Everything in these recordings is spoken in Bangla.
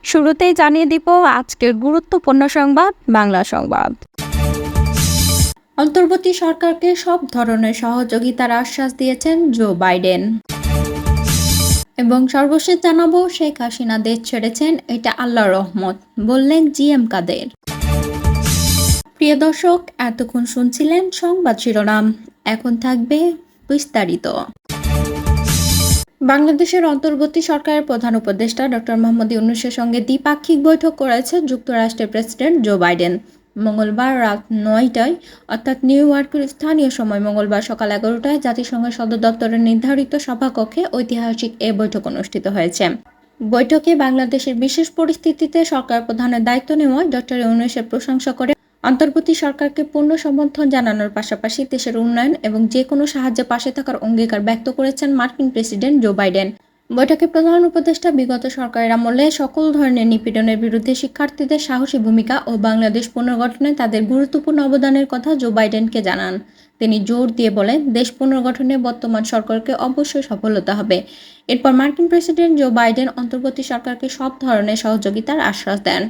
শুরুতেই জানিয়ে দিব আজকের গুরুত্বপূর্ণ সংবাদ বাংলা সংবাদ। অন্তর্বর্তী সরকারকে সব ধরনের সহযোগিতার আশ্বাস দিয়েছেন জো বাইডেন। এবং সর্বশেষ জানাবো শেখ হাসিনা দেশ ছেড়েছেন, এটা আল্লাহর রহমত বললেন জিএম কাদের। প্রিয় দর্শক, এতক্ষণ শুনছিলেন সংবাদ শিরোনাম, এখন থাকবে বিস্তারিত। বাংলাদেশের অন্তর্বর্তী সরকারের প্রধান উপদেষ্টা ডক্টর মোহাম্মদ ইউনূসের সঙ্গে দ্বিপাক্ষিক বৈঠক করেছে যুক্তরাষ্ট্রের প্রেসিডেন্ট জো বাইডেন। মঙ্গলবার রাত ৯টায় অর্থাৎ নিউ ইয়র্কের স্থানীয় সময় মঙ্গলবার সকাল ১১টায় জাতিসংঘের সদর দপ্তরের নির্ধারিত সভাকক্ষে ঐতিহাসিক এ বৈঠক অনুষ্ঠিত হয়েছে। বৈঠকে বাংলাদেশের বিশেষ পরিস্থিতিতে সরকার প্রধানের দায়িত্ব নেওয়ায় ডক্টর ইউনূসের প্রশংসা করে অন্তর্বর্তী সরকারকে পূর্ণ সমর্থন জানানোর পাশাপাশি দেশের উন্নয়ন এবং যে কোনো সাহায্যে পাশে থাকার অঙ্গীকার ব্যক্ত করেছেন মার্কিন প্রেসিডেন্ট জো বাইডেন। বৈঠকে প্রধান উপদেষ্টা বিগত সরকারের আমলে সকল ধরনের নিপীড়নের বিরুদ্ধে শিক্ষার্থীদের সাহসী ভূমিকা ও বাংলাদেশ পুনর্গঠনে তাদের গুরুত্বপূর্ণ অবদানের কথা জো বাইডেনকে জানান। তিনি জোর দিয়ে বলেন, দেশ পুনর্গঠনে বর্তমান সরকারকে অবশ্যই সফল হতে হবে। এরপর মার্কিন প্রেসিডেন্ট জো বাইডেন অন্তর্বর্তী সরকারকে সব ধরনের সহযোগিতার আশ্বাস দেন।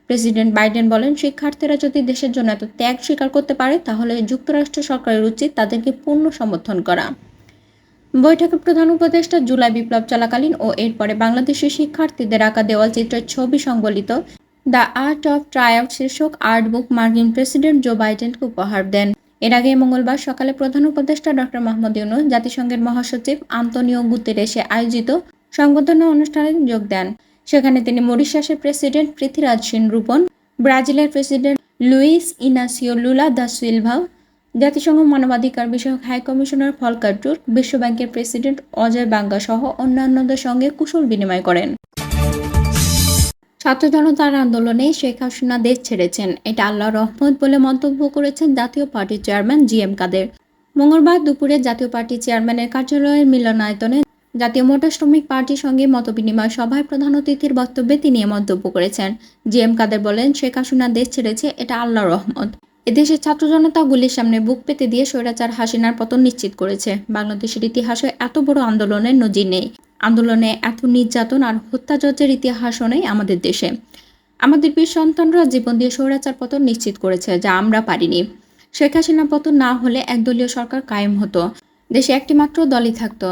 প্রেসিডেন্ট বাইডেন বলেন, শিক্ষার্থীরা যদি দেশের জন্য এত ত্যাগ স্বীকার করতে পারে তাহলে যুক্তরাষ্ট্র সরকারের উচিত তাদেরকে পূর্ণ সমর্থন করা। বৈঠকে প্রধান উপদেষ্টা জুলাই বিপ্লব চলাকালীন ও এরপরে বাংলাদেশের শিক্ষার্থীদের আঁকা দেওয়াল চিত্রের ছবি সংবলিত দ্য আর্ট অফ ট্রায়াম্ফ শীর্ষক আর্ট বুক মার্কিন প্রেসিডেন্ট জো বাইডেনকে উপহার দেন। এর আগে মঙ্গলবার সকালে প্রধান উপদেষ্টা ডক্টর মোহাম্মদ ইউনূস জাতিসংঘের মহাসচিব আন্তোনিও গুতেরেসে আয়োজিত সংবর্ধনা অনুষ্ঠানে যোগ দেন। সেখানে তিনি মরিশাসের প্রেসিডেন্ট পৃথ্বীরাজ সিং রূপন, ব্রাজিলের president Luiz Inacio Lula da Silva, জাতিসংঘ মানবাধিকার বিষয়ক হাই কমিশনার ফলকার টুর্ক, বিশ্বব্যাংকের প্রেসিডেন্ট অজয় বাঙ্গা সহ অন্যান্যদের সঙ্গে কুশল বিনিময় করেন। ছাত্র জনতার আন্দোলনে শেখ হাসিনা দেশ ছেড়েছেন, এটা আল্লাহর রহমত বলে মন্তব্য করেছেন জাতীয় পার্টির চেয়ারম্যান জিএম কাদের। মঙ্গলবার দুপুরে জাতীয় পার্টির চেয়ারম্যানের কার্যালয়ের মিলনায়তনে জাতীয় মোটর শ্রমিক পার্টির সঙ্গে মতবিনিময় সভায় প্রধান অতিথির বক্তব্যে তিনি এ মন্তব্য করেছেন। জিএম কাদের বলেন, শেখ হাসিনা দেশ ছেড়েছে, এটা আল্লাহর রহমত। এদেশের ছাত্র জনতা গুলির সামনে বুক পেতে দিয়ে স্বৈরাচার হাসিনার পতন নিশ্চিত করেছে। বাংলাদেশের ইতিহাসে এত বড় আন্দোলনের নজির নেই। আন্দোলনে এত নির্যাতন আর হত্যাযজ্ঞের ইতিহাসও নেই আমাদের দেশে। আমাদের বীর সন্তানরা জীবন দিয়ে স্বৈরাচার পতন নিশ্চিত করেছে, যা আমরা পারিনি। শেখ হাসিনা পতন না হলে একদলীয় সরকার কায়েম হতো, দেশে একটি মাত্র দলই থাকতো।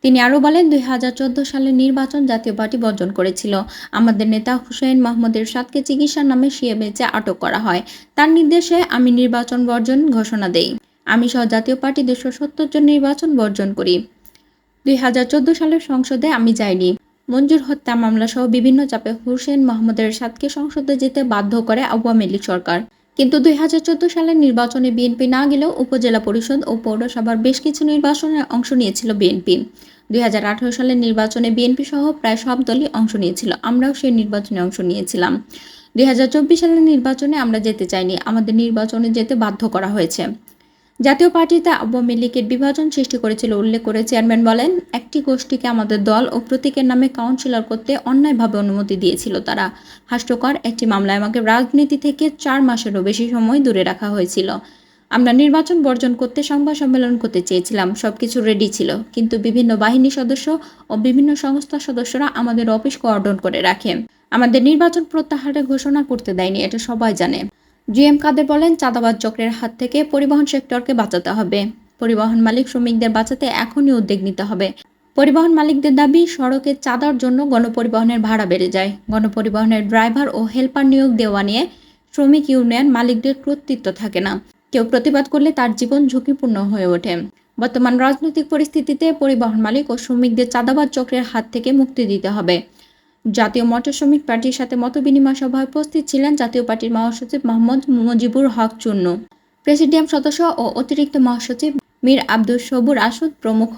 তিনি আরও বলেন, ২০১৪ সালের নির্বাচন জাতীয় পার্টি বর্জন করেছিল। আমাদের নেতা হুসেইন মোহাম্মদ এরশাদকে চিকিৎসার নামে বেঁচে আটক করা হয়। তার নির্দেশে আমি নির্বাচন বর্জন ঘোষণা দেই। আমি সহ জাতীয় পার্টি ২৭০ জন নির্বাচন বর্জন করি। ২০১৪ সালের সংসদে আমি যাইনি। মঞ্জুর হত্যা মামলা সহ বিভিন্ন চাপে হুসেইন মোহাম্মদ এরশাদকে সংসদে যেতে বাধ্য করে আওয়ামী লীগ সরকার। কিন্তু ২০১৪ সালের নির্বাচনে বিএনপি না গেলেও উপজেলা পরিষদ ও পৌরসভার বেশ কিছু নির্বাচনে অংশ নিয়েছিল বিএনপি। ২০১৮ সালের নির্বাচনে বিএনপি সহ প্রায় সব দলই অংশ নিয়েছিল, আমরাও সেই নির্বাচনে অংশ নিয়েছিলাম। ২০২৪ সালের নির্বাচনে আমরা যেতে চাইনি, আমাদের নির্বাচনে যেতে বাধ্য করা হয়েছে। জাতীয় পার্টিতে আওয়ামী লীগের বিভাজন সৃষ্টি করেছিল উল্লেখ করে চেয়ারম্যান বলেন, একটি গোষ্ঠীকে আমাদের দল ও প্রতীকের নামে কাউন্সিলর করতে অন্যায়ভাবে অনুমতি দিয়েছিল তারা। হাস্যকর একটি মামলায় আমাকে রাজনীতি থেকে ৪ মাসেরও বেশি সময় দূরে রাখা হয়েছিল। আমরা নির্বাচন বর্জন করতে সংবাদ সম্মেলন করতে চেয়েছিলাম, সবকিছু রেডি ছিল, কিন্তু বিভিন্ন বাহিনী সদস্য ও বিভিন্ন সংস্থার সদস্যরা আমাদের অফিস কর্ডন করে রাখে। আমাদের নির্বাচন প্রত্যাহারের ঘোষণা করতে দেয়নি, এটা সবাই জানে। জিএম কাদের বলেন, চাঁদাবাজ চক্রের হাত থেকে পরিবহন সেক্টরকে বাঁচাতে হবে। পরিবহন মালিক শ্রমিকদের বাঁচাতে এখনই উদ্যোগ নিতে হবে। পরিবহন মালিকদের দাবি, সড়কে চাঁদার জন্য গণপরিবহনের ভাড়া বেড়ে যায়। গণপরিবহনের ড্রাইভার ও হেলপার নিয়োগ দেওয়া নিয়ে শ্রমিক ইউনিয়ন মালিকদের কর্তৃত্ব থাকে না। কেউ প্রতিবাদ করলে তার জীবন ঝুঁকিপূর্ণ হয়ে ওঠে। বর্তমান রাজনৈতিক পরিস্থিতিতে পরিবহন মালিক ও শ্রমিকদের চাঁদাবাজ চক্রের হাত থেকে মুক্তি দিতে হবে। জাতীয় মোটর শ্রমিক পার্টির সাথে মতবিনিময় সভায় উপস্থিত ছিলেন জাতীয় পার্টির মহাসচিব মোহাম্মদ মুজিবুর হক চুন্নু, প্রেসিডিয়াম সদস্য ও অতিরিক্ত মহাসচিব মীর আব্দুস সবুর আসুদ প্রমুখ।